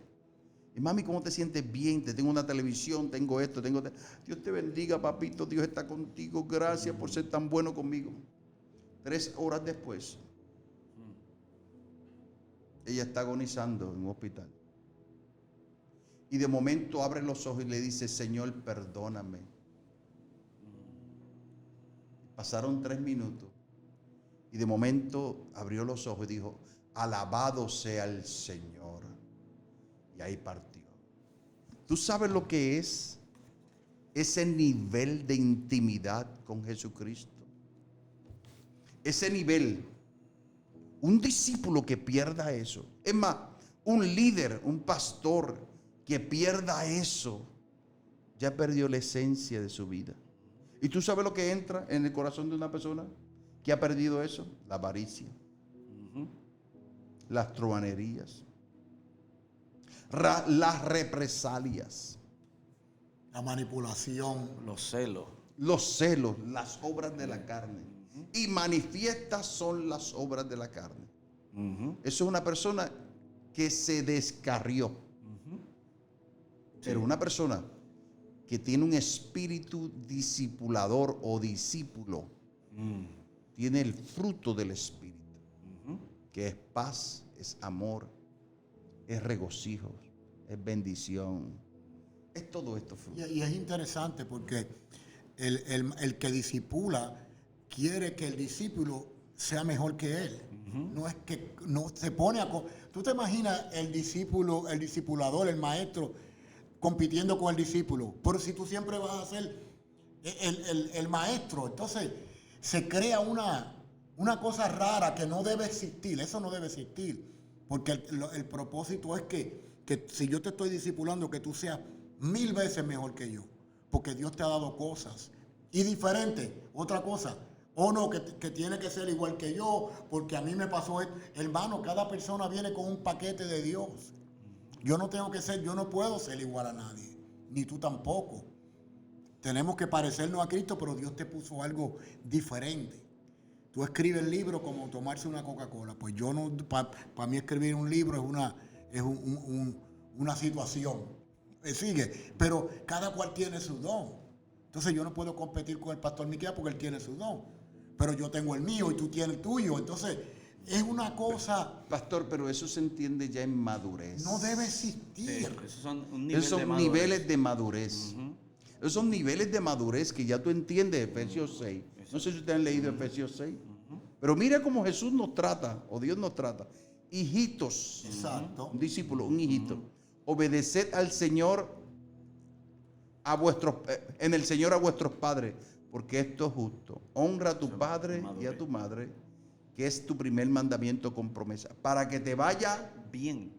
Y mami, ¿cómo te sientes? Bien, te tengo una televisión, tengo esto, Dios te bendiga, papito, Dios está contigo, gracias por ser tan bueno conmigo. 3 horas después, ella está agonizando en un hospital. Y de momento abre los ojos y le dice, Señor, perdóname. Pasaron 3 minutos. Y de momento abrió los ojos y dijo, alabado sea el Señor. Y ahí partió. ¿Tú sabes lo que es ese nivel de intimidad con Jesucristo? Ese nivel. Un discípulo que pierda eso. Es más, un líder, un pastor que pierda eso, ya perdió la esencia de su vida. ¿Y tú sabes lo que entra en el corazón de una persona que ha perdido eso? La avaricia, las truhanerías, las represalias, La manipulación. Los celos. los celos, las obras de la carne. Y manifiestas son las obras de la carne. Eso es una persona que se descarrió. Pero una persona que tiene un espíritu discipulador o discípulo, tiene el fruto del espíritu, que es paz, es amor, es regocijo, es bendición, es todo esto fruto. Y es interesante porque el que discipula quiere que el discípulo sea mejor que él. No es que no se pone a... Tú te imaginas el discípulo, el discipulador, el maestro compitiendo con el discípulo. Pero si tú siempre vas a ser el maestro, entonces se crea una cosa rara que no debe existir. Eso no debe existir. Porque el propósito es que si yo te estoy discipulando, que tú seas 1000 veces mejor que yo. Porque Dios te ha dado cosas. Y diferente, otra cosa. O no, que tiene que ser igual que yo, porque a mí me pasó esto. Hermano, cada persona viene con un paquete de Dios. Yo no puedo ser igual a nadie, ni tú tampoco. Tenemos que parecernos a Cristo, pero Dios te puso algo diferente. Tú escribes el libro como tomarse una Coca-Cola. Pues yo no, para mí escribir un libro es una situación. ¿Me sigue? Pero cada cual tiene su don. Entonces yo no puedo competir con el pastor Miqueas porque él tiene su don. Pero yo tengo el mío y tú tienes el tuyo. Entonces es una cosa... Pastor, pero eso se entiende ya en madurez. No debe existir. Esos son Niveles de madurez. Esos son niveles de madurez que ya tú entiendes, Efesios 6. No sé si ustedes han leído Efesios 6. Pero mira cómo Jesús nos trata, o Dios nos trata. Hijitos. Exacto. Un discípulo, un hijito. Obedeced al Señor, en el Señor a vuestros padres, porque esto es justo. Honra a tu padre y a tu madre, que es tu primer mandamiento con promesa, para que te vaya bien.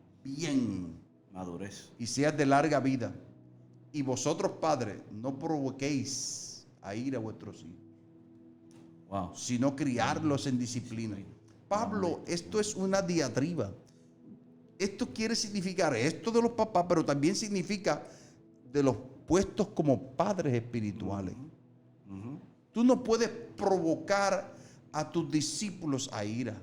Madurez. Y seas de larga vida. Y vosotros, padres, no provoquéis a ir a vuestros hijos, sino criarlos en disciplina. Pablo, esto es una diatriba. Esto quiere significar esto de los papás, pero también significa de los puestos como padres espirituales. Tú no puedes provocar a tus discípulos a ira.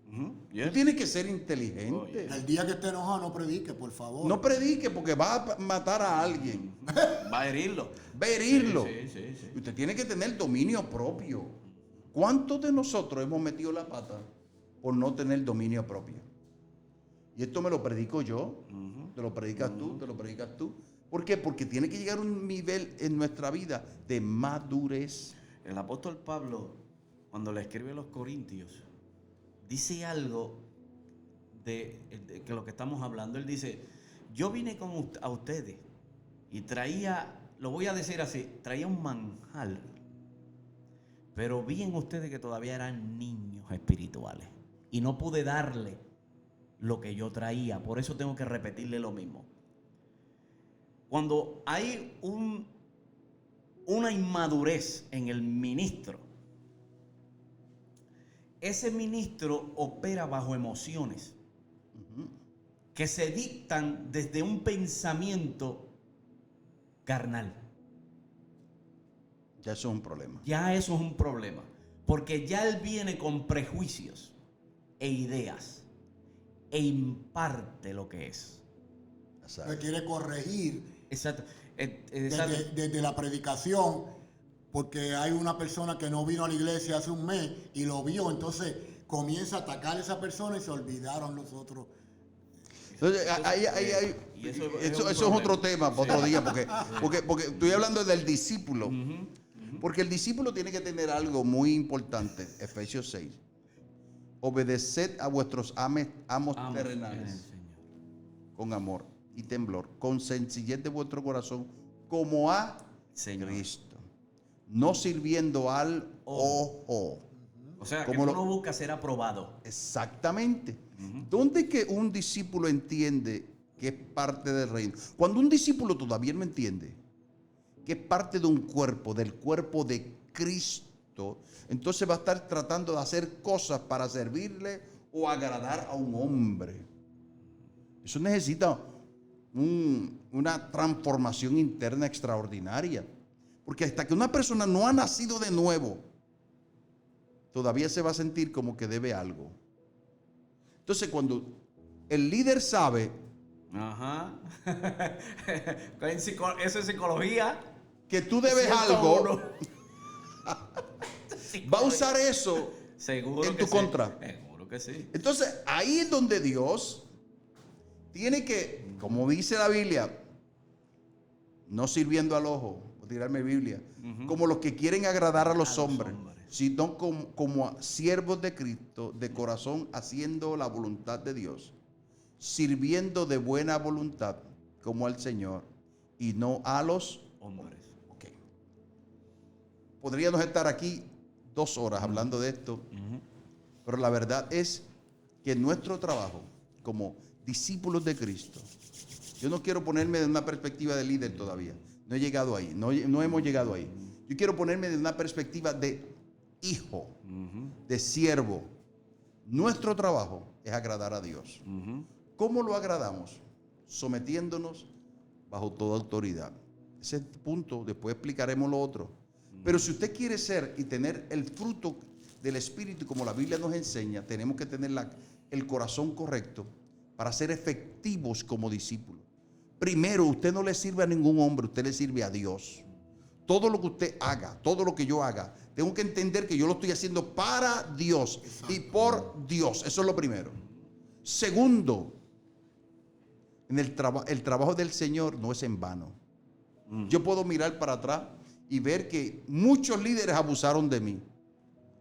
Tú tienes que ser inteligente. El día que esté enojado no predique, por favor. No predique porque va a matar a alguien. Va a herirlo. Sí. Usted tiene que tener dominio propio. ¿Cuántos de nosotros hemos metido la pata por no tener dominio propio? Y esto me lo predico yo, te lo predicas tú, te lo predicas tú. ¿Por qué? Porque tiene que llegar a un nivel en nuestra vida de madurez. El apóstol Pablo, cuando le escribe a los Corintios, dice algo de que lo que estamos hablando. Él dice, yo vine a ustedes y traía, lo voy a decir así, traía un manjar, pero vi en ustedes que todavía eran niños espirituales y no pude darle lo que yo traía. Por eso tengo que repetirle lo mismo. Cuando hay una inmadurez en el ministro, ese ministro opera bajo emociones que se dictan desde un pensamiento carnal. Ya eso es un problema. Ya eso es un problema. Porque ya él viene con prejuicios e ideas e imparte lo que es. Se quiere corregir. Exacto. Desde la predicación, porque hay una persona que no vino a la iglesia hace un mes y lo vio, entonces comienza a atacar a esa persona y se olvidaron los otros. Entonces, eso es otro tema para otro día, porque estoy hablando del discípulo. Porque el discípulo tiene que tener algo muy importante, Efesios 6. Obedeced a vuestros amos terrenales con amor y temblor, con sencillez de vuestro corazón, como a Cristo, no sirviendo al ojo. O sea, que uno busca ser aprobado. Exactamente. ¿Dónde que un discípulo entiende que es parte del reino? Cuando un discípulo todavía no entiende que es parte de un cuerpo, del cuerpo de Cristo, entonces va a estar tratando de hacer cosas para servirle o agradar a un hombre. Eso necesita una transformación interna extraordinaria. Porque hasta que una persona no ha nacido de nuevo, todavía se va a sentir como que debe algo. Entonces, cuando el líder sabe Ajá. Eso es psicología. que tú debes 101. algo, va a usar eso Seguro en que tu sí. contra. Seguro que sí. Entonces, ahí es donde Dios tiene que, como dice la Biblia, no sirviendo al ojo, voy a tirarme Biblia, como los que quieren agradar a los hombres, sino como siervos de Cristo, de corazón, haciendo la voluntad de Dios, sirviendo de buena voluntad, como al Señor, y no a los Hombres. Ok. Podríamos estar aquí 2 horas hablando de esto, pero la verdad es que nuestro trabajo como discípulos de Cristo, yo no quiero ponerme de una perspectiva de líder todavía, no he llegado ahí, no hemos llegado ahí. Yo quiero ponerme de una perspectiva de hijo, de siervo. Nuestro trabajo es agradar a Dios. ¿Cómo lo agradamos? Sometiéndonos bajo toda autoridad. Ese es el punto, después explicaremos lo otro. Pero si usted quiere ser y tener el fruto del Espíritu como la Biblia nos enseña, tenemos que tener el corazón correcto para ser efectivos como discípulos. Primero, usted no le sirve a ningún hombre, usted le sirve a Dios. Todo lo que usted haga, todo lo que yo haga, tengo que entender que yo lo estoy haciendo para Dios y por Dios. Eso es lo primero. Segundo, el trabajo del Señor no es en vano. Yo puedo mirar para atrás y ver que muchos líderes abusaron de mí.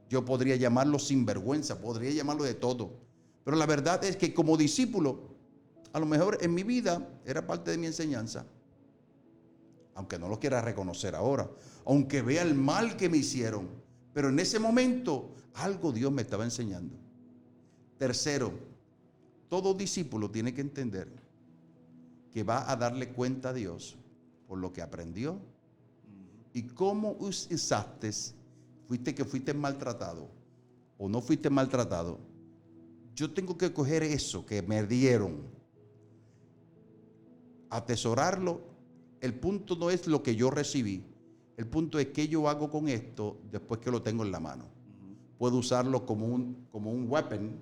Yo podría llamarlo sinvergüenza, podría llamarlo de todo. Pero la verdad es que como discípulo, a lo mejor en mi vida era parte de mi enseñanza. Aunque no lo quiera reconocer ahora. Aunque vea el mal que me hicieron. Pero en ese momento algo Dios me estaba enseñando. Tercero, todo discípulo tiene que entender que va a darle cuenta a Dios por lo que aprendió y cómo usaste, fuiste maltratado o no fuiste maltratado. Yo tengo que coger eso que me dieron, atesorarlo. El punto no es lo que yo recibí, el punto es qué yo hago con esto después que lo tengo en la mano. Puedo usarlo como un weapon,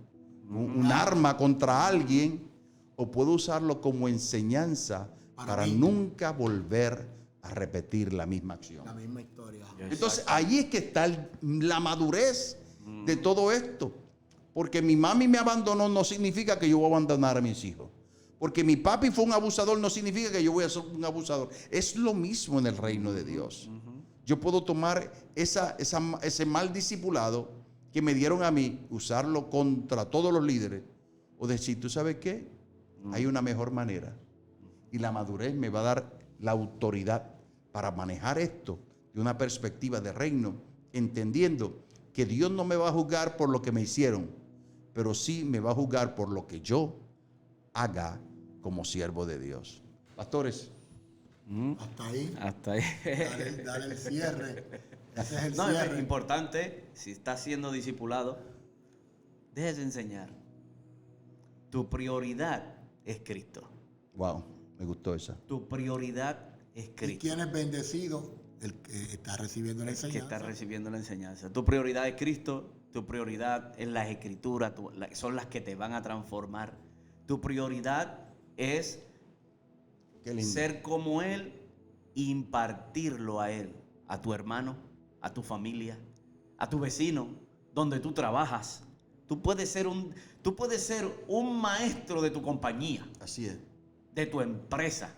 un arma contra alguien, o puedo usarlo como enseñanza para nunca volver a repetir la misma acción. La misma historia. Entonces ahí es que está la madurez de todo esto. Porque mi mami me abandonó no significa que yo voy a abandonar a mis hijos. Porque mi papi fue un abusador no significa que yo voy a ser un abusador. Es lo mismo en el reino de Dios. Yo puedo tomar ese mal discipulado que me dieron a mí, usarlo contra todos los líderes, o decir, ¿tú sabes qué? Hay una mejor manera. Y la madurez me va a dar la autoridad para manejar esto de una perspectiva de reino, entendiendo que Dios no me va a juzgar por lo que me hicieron, pero sí me va a juzgar por lo que yo haga como siervo de Dios. Pastores. Hasta ahí. Hasta ahí. Dale el cierre. Ese es el No, cierre. es importante, si estás siendo discipulado, dejes de enseñar. Tu prioridad es Cristo. Wow, me gustó esa. Tu prioridad es ¿Y Cristo. quién es bendecido? El que está recibiendo la El que enseñanza. está recibiendo la enseñanza. Tu prioridad es Cristo, tu prioridad es las escrituras, son las que te van a transformar. Tu prioridad es Qué lindo. ser como Él e impartirlo a Él, a tu hermano, a tu familia, a tu vecino, donde tú trabajas. Tú puedes ser un maestro de tu compañía, Así es. de tu empresa,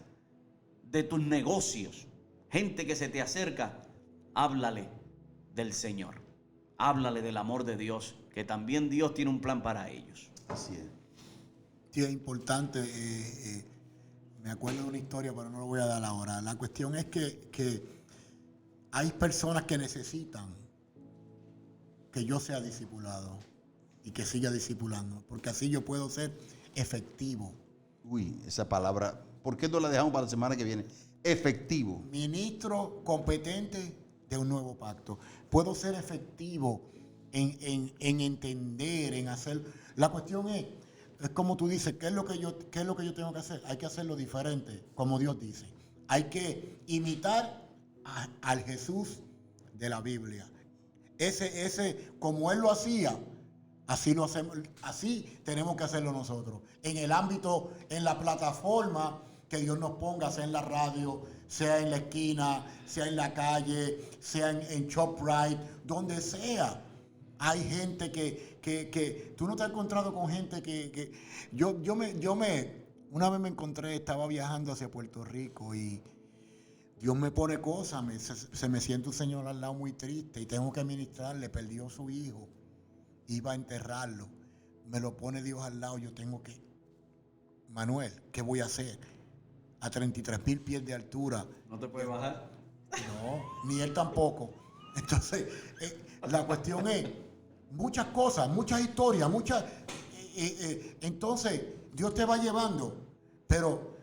de tus negocios. Gente que se te acerca, háblale del Señor. Háblale del amor de Dios, que también Dios tiene un plan para ellos. Así es. Sí, es importante. Me acuerdo de una historia, pero no lo voy a dar ahora. La cuestión es que hay personas que necesitan que yo sea discipulado y que siga discipulando, porque así yo puedo ser efectivo. Uy, esa palabra, ¿por qué no la dejamos para la semana que viene? efectivo. Ministro competente de un nuevo pacto. Puedo ser efectivo en entender, en hacer. La cuestión es como tú dices, ¿qué es lo que yo tengo que hacer? Hay que hacerlo diferente, como Dios dice. Hay que imitar al Jesús de la Biblia. Como Él lo hacía, así lo hacemos, así tenemos que hacerlo nosotros. En el ámbito, en la plataforma que Dios nos ponga, sea en la radio, sea en la esquina, sea en la calle, sea en ShopRite, donde sea. Hay gente que tú no te has encontrado con gente que una vez me encontré, estaba viajando hacia Puerto Rico y Dios me pone cosas, se me siente un señor al lado muy triste y tengo que ministrarle, perdió a su hijo, iba a enterrarlo, me lo pone Dios al lado, yo tengo que, Manuel, ¿qué voy a hacer? A 33,000 pies de altura. ¿No te puedes bajar? No, ni él tampoco. Entonces, la cuestión es, muchas cosas, muchas historias, entonces, Dios te va llevando, pero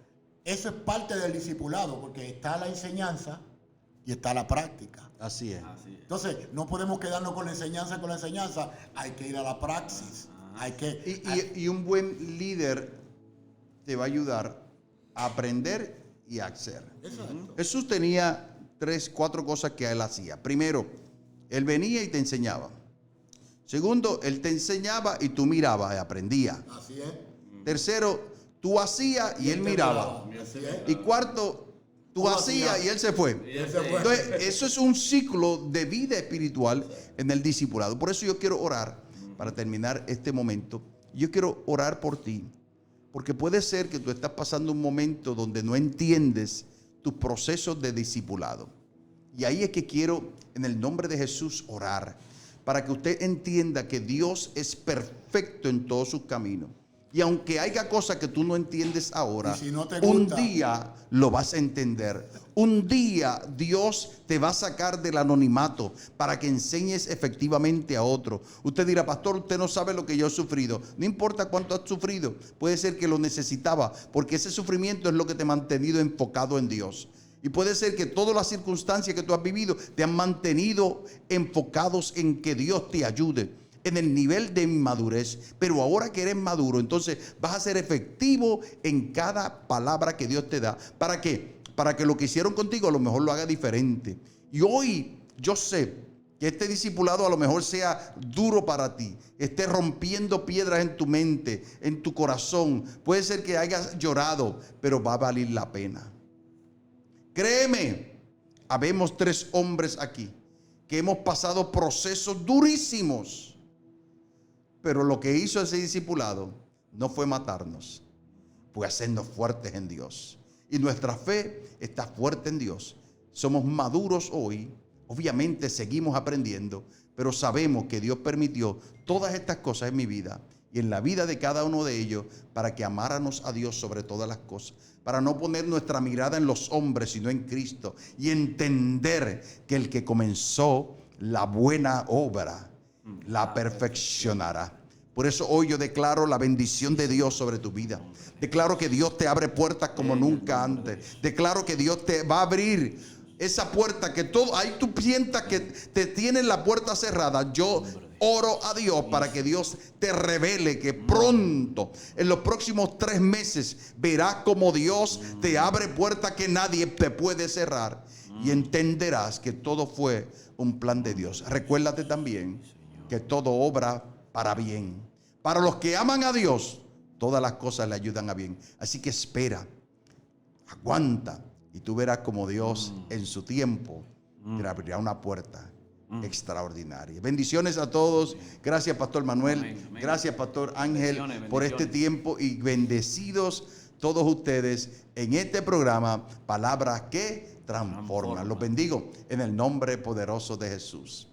eso es parte del discipulado, porque está la enseñanza y está la práctica. Así es. Entonces, no podemos quedarnos con la enseñanza, hay que ir a la praxis. Y un buen líder te va a ayudar a aprender y a hacer. Exacto. Jesús tenía 3, 4 cosas que él hacía. Primero, él venía y te enseñaba. Segundo, él te enseñaba y tú mirabas y aprendías. Así es. Tercero, tú hacías y él miraba. Así es. Y cuarto, tú hacías y él se fue. Entonces, eso es un ciclo de vida espiritual en el discipulado. Por eso yo quiero orar, para terminar este momento, yo quiero orar por ti. Porque puede ser que tú estás pasando un momento donde no entiendes tus procesos de discipulado. Y ahí es que quiero, en el nombre de Jesús, orar. Para que usted entienda que Dios es perfecto en todos sus caminos. Y aunque haya cosas que tú no entiendes ahora, si no te un gusta, día lo vas a entender. Un día Dios te va a sacar del anonimato para que enseñes efectivamente a otro. Usted dirá, pastor, usted no sabe lo que yo he sufrido. No importa cuánto has sufrido, puede ser que lo necesitaba, porque ese sufrimiento es lo que te ha mantenido enfocado en Dios. Y puede ser que todas las circunstancias que tú has vivido te han mantenido enfocados en que Dios te ayude en el nivel de inmadurez. Pero ahora que eres maduro, entonces vas a ser efectivo en cada palabra que Dios te da. ¿Para qué? Para que lo que hicieron contigo a lo mejor lo haga diferente. Y hoy yo sé que este discipulado a lo mejor sea duro para ti, esté rompiendo piedras en tu mente, en tu corazón. Puede ser que hayas llorado, pero va a valer la pena. Créeme, habemos 3 hombres aquí que hemos pasado procesos durísimos. Pero lo que hizo ese discipulado no fue matarnos, fue hacernos fuertes en Dios. Y nuestra fe está fuerte en Dios. Somos maduros hoy. Obviamente seguimos aprendiendo, pero sabemos que Dios permitió todas estas cosas en mi vida y en la vida de cada uno de ellos para que amáramos a Dios sobre todas las cosas. Para no poner nuestra mirada en los hombres, sino en Cristo. Y entender que el que comenzó la buena obra la perfeccionará. Por eso hoy yo declaro la bendición de Dios sobre tu vida. Declaro que Dios te abre puertas como nunca antes. Declaro que Dios te va a abrir esa puerta que todo, ahí tú sientas que te tienen la puerta cerrada. Yo oro a Dios para que Dios te revele que pronto, en los próximos 3 meses, verás como Dios te abre puertas que nadie te puede cerrar. Y entenderás que todo fue un plan de Dios. Recuérdate también que todo obra para bien. Para los que aman a Dios, todas las cosas le ayudan a bien. Así que espera, aguanta, y tú verás como Dios en su tiempo te abrirá una puerta extraordinaria. Bendiciones a todos. Gracias, Pastor Manuel. Amén, amén. Gracias, Pastor Ángel, por este bendiciones. tiempo, y bendecidos todos ustedes en este programa, Palabras que Transforman. Los bendigo en el nombre poderoso de Jesús.